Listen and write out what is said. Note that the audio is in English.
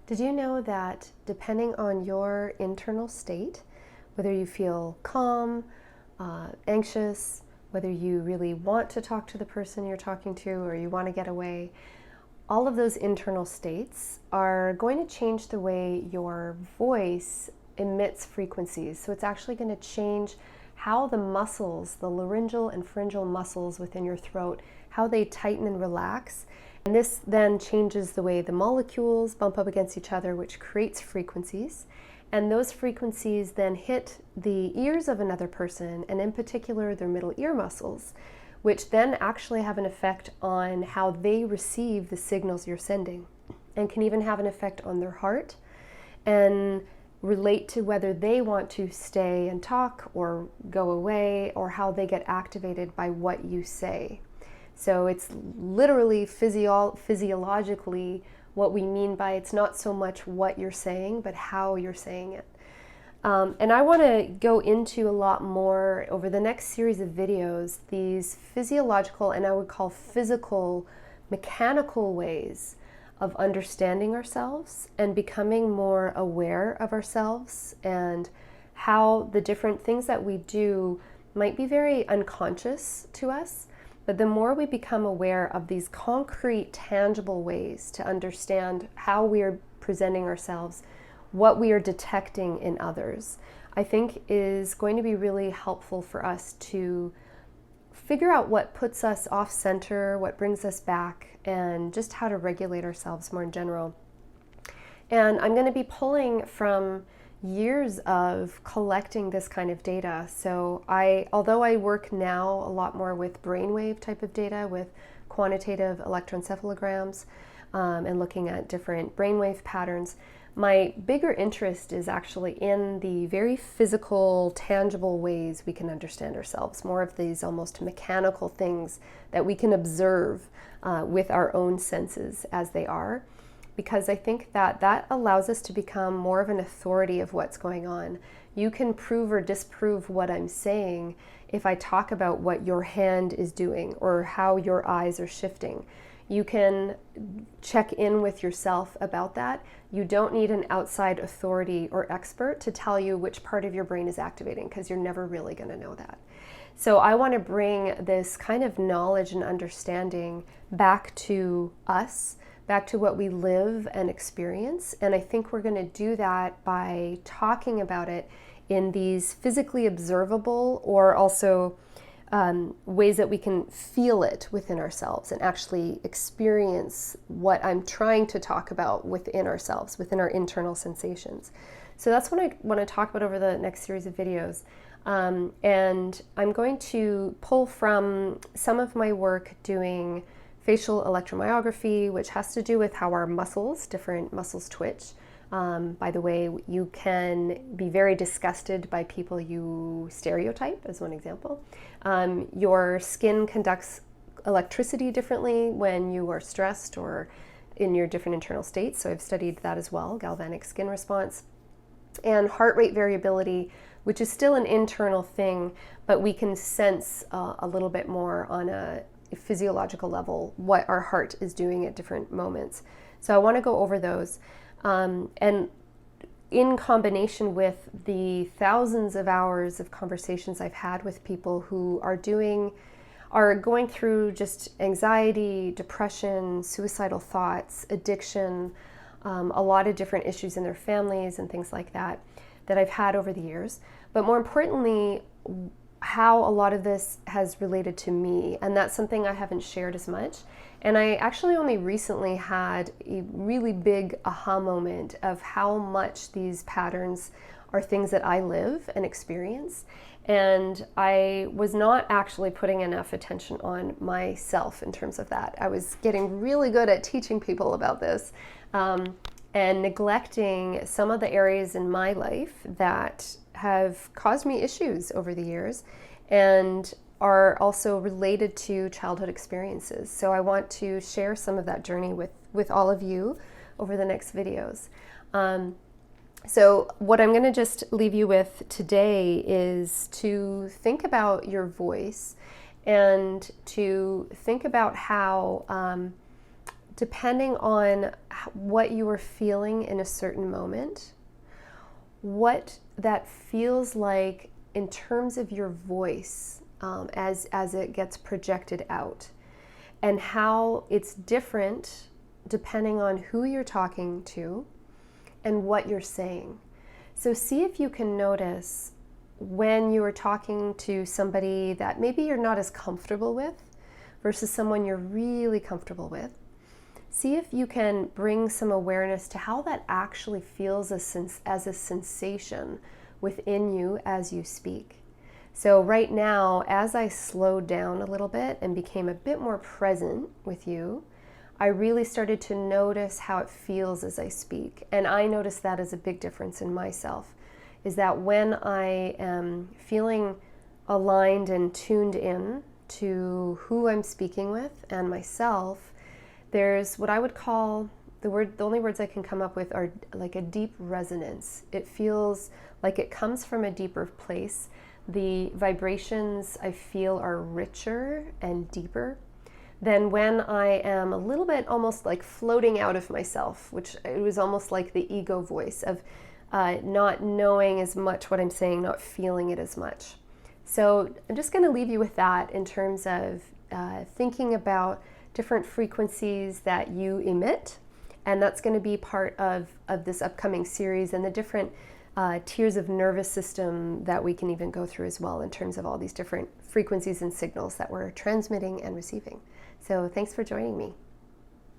Did you know that depending on your internal state, whether you feel calm, anxious, whether you really want to talk to the person you're talking to or you want to get away, all of those internal states are going to change the way your voice emits frequencies. So it's actually going to change how the muscles, the laryngeal and pharyngeal muscles within your throat, how they tighten and relax. And this then changes the way the molecules bump up against each other, which creates frequencies. And those frequencies then hit the ears of another person, and in particular their middle ear muscles, which then actually have an effect on how they receive the signals you're sending, and can even have an effect on their heart and relate to whether they want to stay and talk or go away, or how they get activated by what you say. So it's literally physiologically what we mean by it's not so much what you're saying, but how you're saying it. And I want to go into a lot more over the next series of videos, these physiological and I would call physical, mechanical ways of understanding ourselves and becoming more aware of ourselves, and how the different things that we do might be very unconscious to us. But the more we become aware of these concrete, tangible ways to understand how we are presenting ourselves, what we are detecting in others, I think is going to be really helpful for us to figure out what puts us off center, what brings us back, and just how to regulate ourselves more in general. And I'm going to be pulling from years of collecting this kind of data. So although I work now a lot more with brainwave type of data, with quantitative electroencephalograms, and looking at different brainwave patterns, my bigger interest is actually in the very physical, tangible ways we can understand ourselves, more of these almost mechanical things that we can observe with our own senses as they are. Because I think that allows us to become more of an authority of what's going on. You can prove or disprove what I'm saying if I talk about what your hand is doing or how your eyes are shifting. You can check in with yourself about that. You don't need an outside authority or expert to tell you which part of your brain is activating, because you're never really going to know that. So I want to bring this kind of knowledge and understanding back to us, back to what we live and experience. And I think we're going to do that by talking about it in these physically observable, or also ways that we can feel it within ourselves and actually experience what I'm trying to talk about within ourselves, within our internal sensations. So that's what I want to talk about over the next series of videos. And I'm going to pull from some of my work doing facial electromyography, which has to do with how our muscles, different muscles twitch. By the way, you can be very disgusted by people you stereotype, as one example. Your skin conducts electricity differently when you are stressed or in your different internal states. So I've studied that as well, galvanic skin response. And heart rate variability, which is still an internal thing, but we can sense a little bit more on a physiological level what our heart is doing at different moments. So I want to go over those. And in combination with the thousands of hours of conversations I've had with people who are going through just anxiety, depression, suicidal thoughts, addiction, a lot of different issues in their families and things like that I've had over the years. But more importantly, how a lot of this has related to me, and that's something I haven't shared as much. And I actually only recently had a really big aha moment of how much these patterns are things that I live and experience. And I was not actually putting enough attention on myself in terms of that. I was getting really good at teaching people about this, and neglecting some of the areas in my life that have caused me issues over the years and are also related to childhood experiences. So I want to share some of that journey with all of you over the next videos. So what I'm going to just leave you with today is to think about your voice and to think about how, depending on what you were feeling in a certain moment, what that feels like in terms of your voice as it gets projected out, and how it's different depending on who you're talking to and what you're saying. So see if you can notice when you are talking to somebody that maybe you're not as comfortable with versus someone you're really comfortable with. See if you can bring some awareness to how that actually feels as a sensation within you as you speak. So right now, as I slowed down a little bit and became a bit more present with you, I really started to notice how it feels as I speak. And I noticed that as a big difference in myself, is that when I am feeling aligned and tuned in to who I'm speaking with and myself, there's what I would call, the only words I can come up with are like a deep resonance. It feels like it comes from a deeper place. The vibrations I feel are richer and deeper than when I am a little bit almost like floating out of myself, which it was almost like the ego voice of not knowing as much what I'm saying, not feeling it as much. So I'm just going to leave you with that in terms of thinking about different frequencies that you emit, and that's going to be part of this upcoming series, and the different tiers of nervous system that we can even go through as well in terms of all these different frequencies and signals that we're transmitting and receiving. So thanks for joining me.